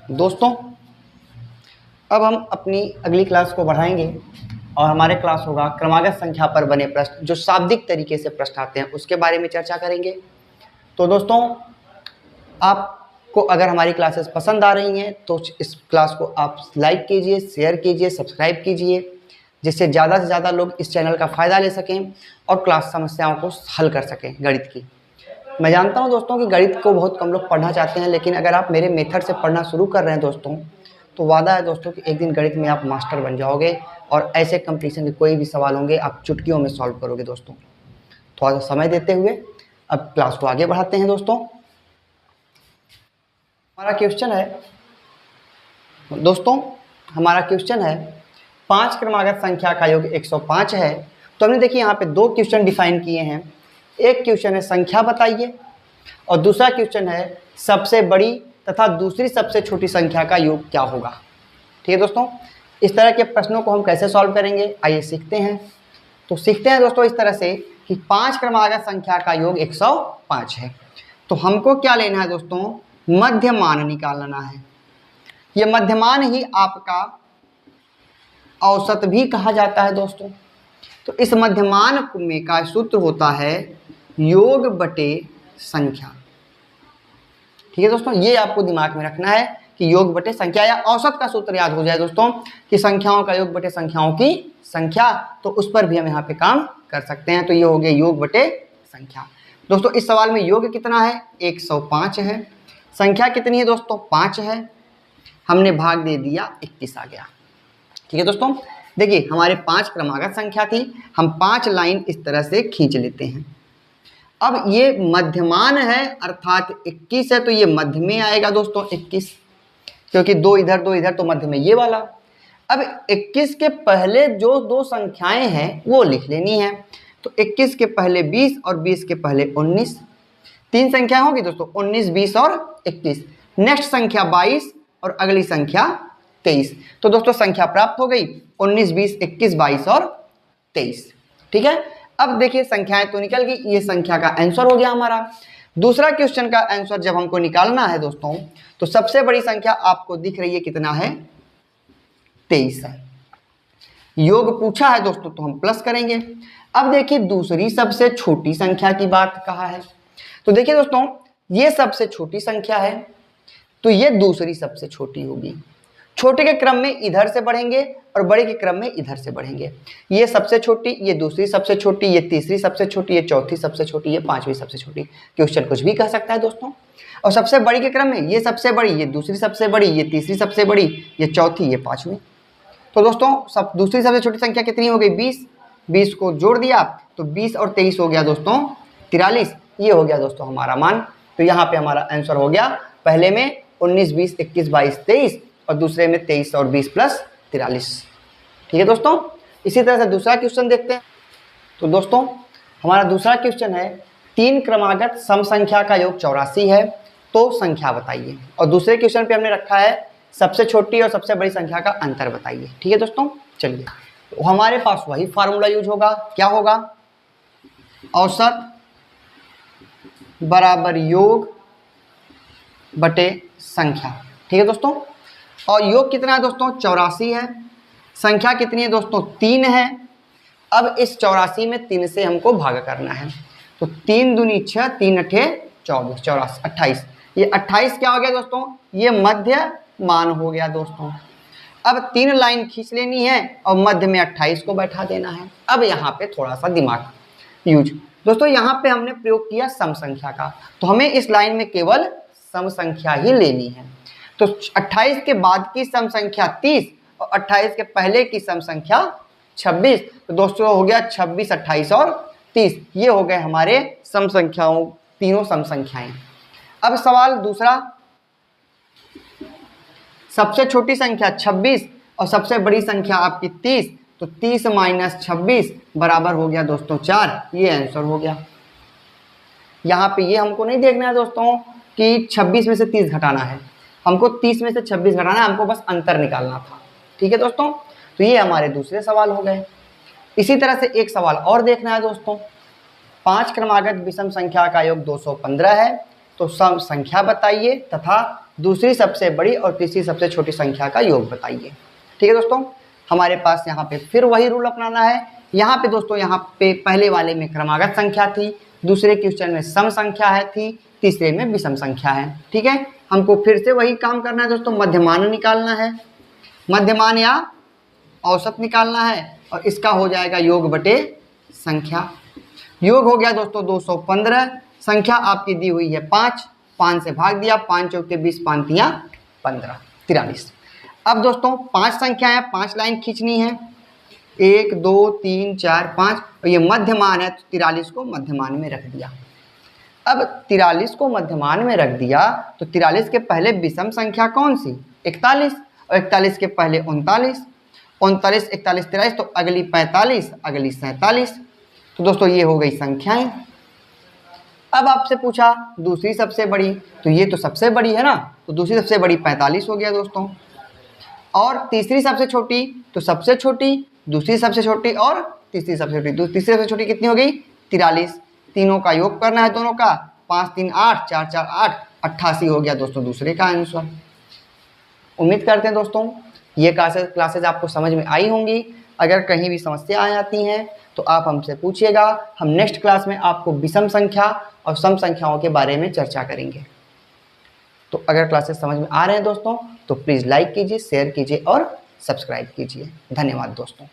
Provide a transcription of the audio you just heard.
दोस्तों, अब हम अपनी अगली क्लास को बढ़ाएंगे और हमारे क्लास होगा क्रमागत संख्या पर बने प्रश्न, जो शाब्दिक तरीके से प्रश्न आते हैं उसके बारे में चर्चा करेंगे। तो दोस्तों, आपको अगर हमारी क्लासेस पसंद आ रही हैं तो इस क्लास को आप लाइक कीजिए, शेयर कीजिए, सब्सक्राइब कीजिए, जिससे ज़्यादा से ज़्यादा लोग इस चैनल का फ़ायदा ले सकें और क्लास समस्याओं को हल कर सकें गणित की। मैं जानता हूं दोस्तों कि गणित को बहुत कम लोग पढ़ना चाहते हैं, लेकिन अगर आप मेरे मेथड से पढ़ना शुरू कर रहे हैं दोस्तों, तो वादा है दोस्तों कि एक दिन गणित में आप मास्टर बन जाओगे और ऐसे कंपटीशन के कोई भी सवाल होंगे आप चुटकियों में सॉल्व करोगे। दोस्तों, थोड़ा सा समय देते हुए अब क्लास को आगे बढ़ाते हैं। दोस्तों, हमारा क्वेश्चन है 5 क्रमागत संख्या का योग 105 है। तो हमने देखिए यहाँ पे 2 क्वेश्चन डिफाइन किए हैं। एक क्वेश्चन है संख्या बताइए और दूसरा क्वेश्चन है सबसे बड़ी तथा दूसरी सबसे छोटी संख्या का योग क्या होगा। ठीक है दोस्तों, इस तरह के प्रश्नों को हम कैसे सॉल्व करेंगे आइए सीखते हैं। तो सीखते हैं दोस्तों इस तरह से कि 5 क्रमागत संख्या का योग 105 है। तो हमको क्या लेना है दोस्तों, मध्यमान निकालना है। ये मध्यमान ही आपका औसत भी कहा जाता है दोस्तों। तो इस मध्यमान में का सूत्र होता है योग बटे संख्या। ठीक है दोस्तों, ये आपको दिमाग में रखना है कि योग बटे संख्या या औसत का सूत्र याद हो जाए दोस्तों कि संख्याओं का योग बटे संख्याओं की संख्या, तो उस पर भी हम यहाँ पे काम कर सकते हैं। तो ये हो गया योग बटे संख्या। दोस्तों, इस सवाल में योग कितना है, 105 है। संख्या कितनी है दोस्तों, 5 है। हमने भाग दे दिया, 21 आ गया। ठीक है दोस्तों, देखिए हमारे 5 क्रमागत संख्या थी, हम 5 लाइन इस तरह से खींच लेते हैं। अब ये मध्यमान है अर्थात 21 है, तो ये मध्य में आएगा दोस्तों 21, क्योंकि 2 इधर तो मध्य में ये वाला। अब 21 के पहले जो 2 संख्याएं हैं वो लिख लेनी है। तो 21 के पहले 20 और 20 के पहले 19, 3 संख्याएं होगी दोस्तों, 19, 20 और 21। नेक्स्ट संख्या 22 और अगली संख्या 23। तो दोस्तों संख्या प्राप्त हो गई 19, 20, 21, 22 और 23। ठीक है, अब देखिए संख्याएं तो निकल गई, ये संख्या का आंसर हो गया हमारा। दूसरा क्वेश्चन का आंसर जब हमको निकालना है दोस्तों, तो सबसे बड़ी संख्या आपको दिख रही है कितना है, 23 है। योग पूछा है दोस्तों तो हम प्लस करेंगे। अब देखिए दूसरी सबसे छोटी संख्या की बात कहा है। तो देखिए दोस्तों, ये सबसे छोटी संख्या है तो ये दूसरी सबसे छोटी होगी। छोटे के क्रम में इधर से बढ़ेंगे और बड़े के क्रम में इधर से बढ़ेंगे। ये सबसे छोटी, ये दूसरी सबसे छोटी, ये तीसरी सबसे छोटी, ये चौथी सबसे छोटी, ये पांचवी सबसे छोटी। क्वेश्चन कुछ भी कह सकता है दोस्तों। और सबसे बड़ी के क्रम में ये सबसे बड़ी, ये दूसरी सबसे बड़ी, ये तीसरी सबसे बड़ी, ये चौथी, ये पांचवी। तो दोस्तों सब दूसरी सबसे छोटी संख्या कितनी हो गई, 20। 20 को जोड़ दिया तो 20 और 23 हो गया दोस्तों 43। ये हो गया दोस्तों हमारा मान। तो यहाँ पे हमारा आंसर हो गया, पहले में 19, 20, 21, 22, 23 और दूसरे में 23 और 20 प्लस 43। ठीक है दोस्तों, इसी तरह से दूसरा क्वेश्चन देखते हैं। तो दोस्तों हमारा दूसरा क्वेश्चन है 3 क्रमागत सम संख्या का योग 84 है, तो संख्या बताइए। और दूसरे क्वेश्चन पे हमने रखा है सबसे छोटी और सबसे बड़ी संख्या का अंतर बताइए। ठीक है दोस्तों, चलिए तो हमारे पास वही फार्मूला यूज होगा, क्या होगा, औसत बराबर योग बटे संख्या। ठीक है दोस्तों, और योग कितना है दोस्तों, 84 है। संख्या कितनी है दोस्तों, 3 है। अब इस 84 में 3 से हमको भाग करना है। तो 3 दूनी 6, 3 अठे 24, 84, 28। ये 28 क्या हो गया दोस्तों, ये मध्य मान हो गया दोस्तों। अब 3 लाइन खींच लेनी है और मध्य में 28 को बैठा देना है। अब यहाँ पे थोड़ा सा दिमाग यूज दोस्तों, यहाँ पे हमने प्रयोग किया सम संख्या का, तो हमें इस लाइन में केवल सम संख्या ही लेनी है। तो 28 के बाद की सम संख्या 30 और 28 के पहले की सम संख्या 26। तो दोस्तों हो गया 26, 28 और 30। ये हो गए हमारे सम संख्याओं, तीनों सम संख्याएं। अब सवाल दूसरा, सबसे छोटी संख्या 26 और सबसे बड़ी संख्या आपकी 30। तो 30 माइनस 26 बराबर हो गया दोस्तों 4। ये आंसर हो गया। यहाँ पे ये हमको नहीं देखना है दोस्तों कि 26 में से 30 घटाना है, हमको 30 में से 26 घटाना है, हमको बस अंतर निकालना था। ठीक है दोस्तों, तो ये हमारे दूसरे सवाल हो गए। इसी तरह से एक सवाल और देखना है दोस्तों, 5 क्रमागत विषम संख्या का योग 215 है, तो सम संख्या बताइए तथा दूसरी सबसे बड़ी और तीसरी सबसे छोटी संख्या का योग बताइए। ठीक है दोस्तों, हमारे पास यहाँ पे फिर वही रूल अपनाना है। यहाँ पे दोस्तों, यहाँ पे पहले वाले में क्रमागत संख्या थी, दूसरे क्वेश्चन में सम संख्या है थी, तीसरे में विषम संख्या है। ठीक है, हमको फिर से वही काम करना है दोस्तों, मध्यमान निकालना है, मध्यमान या औसत निकालना है और इसका हो जाएगा योग बटे संख्या। योग हो गया दोस्तों 215, संख्या आपकी दी हुई है 5, 5 से भाग दिया, 5 चौके 20, 5 तियां 15, 43। अब दोस्तों 5 संख्या है, 5 लाइन खींचनी है, 1 2 3 4 5 और ये मध्यमान है तो 43 को मध्यमान में रख दिया। अब 43 को मध्यमान में रख दिया तो 43 के पहले विषम संख्या कौन सी? 41, और 41 के पहले 39, 39 41 43, तो अगली 45, अगली 47। तो दोस्तों ये हो गई संख्याएं। अब आपसे पूछा दूसरी सबसे बड़ी, तो ये तो सबसे बड़ी है ना, तो दूसरी सबसे बड़ी 45 हो गया दोस्तों। और तीसरी सबसे छोटी, तो सबसे छोटी, दूसरी सबसे छोटी और तीसरी सबसे छोटी, तो तीसरी सबसे छोटी कितनी हो गई? 43। तीनों का योग करना है दोनों का, 5 3 8, 4 4 8, 88 हो गया दोस्तों दूसरे का आंसर। उम्मीद करते हैं दोस्तों ये क्लासेज आपको समझ में आई होंगी। अगर कहीं भी समस्या आ जाती हैं तो आप हमसे पूछिएगा, हम नेक्स्ट क्लास में आपको विषम संख्या और सम संख्याओं के बारे में चर्चा करेंगे। तो अगर क्लासेस समझ में आ रहे हैं दोस्तों तो प्लीज़ लाइक कीजिए, शेयर कीजिए और सब्सक्राइब कीजिए। धन्यवाद दोस्तों।